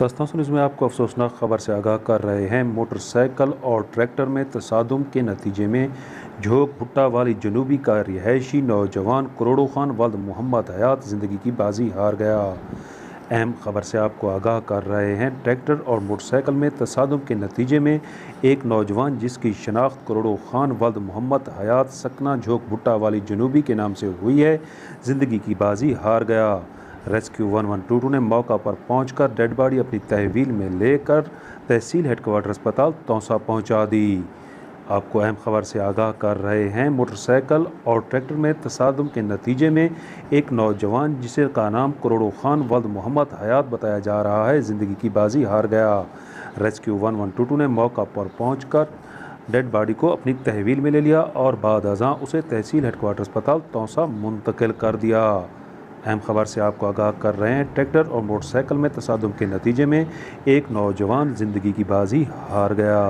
दस्तान news में आपको अफसोसनाक खबर से आगाह कर रहे हैं। मोटरसाइकिल और ट्रैक्टर में तसादुम के नतीजे में झोंक भुट्टा वाली जनूबी का रिहायशी नौजवान करोड़ों खान वल्द मोहम्मद हयात ज़िंदगी की बाजी हार गया। अहम खबर से आपको आगाह कर रहे हैं। ट्रैक्टर और मोटरसाइकिल में तसादुम के नतीजे में एक नौजवान जिसकी शनाख्त करोड़ों खान वल्द मोहम्मद हयात सकना झोंक भुट्टा वाली जनूबी के नाम से हुई है, ज़िंदगी की बाजी हार गया। रेस्क्यू 1122 ने मौका पर पहुंचकर डेड बॉडी अपनी तहवील में लेकर तहसील हेडक्वार्टर अस्पताल तौसा पहुंचा दी। आपको अहम खबर से आगाह कर रहे हैं। मोटरसाइकिल और ट्रैक्टर में तसादुम के नतीजे में एक नौजवान जिसे का नाम करोड़ों खान वल्द मोहम्मद हयात बताया जा रहा है, ज़िंदगी की बाजी हार गया। रेस्क्यू 1122 ने मौका पर पहुंचकर डेड बॉडी को अपनी तहवील में ले लिया और बाद अज़ां उसे तहसील हेडक्वार्टर अस्पताल तौसा मुंतकिल कर दिया। अहम खबर से आपको आगाह कर रहे हैं। ट्रैक्टर और मोटरसाइकिल में तसादुम के नतीजे में एक नौजवान ज़िंदगी की बाजी हार गया।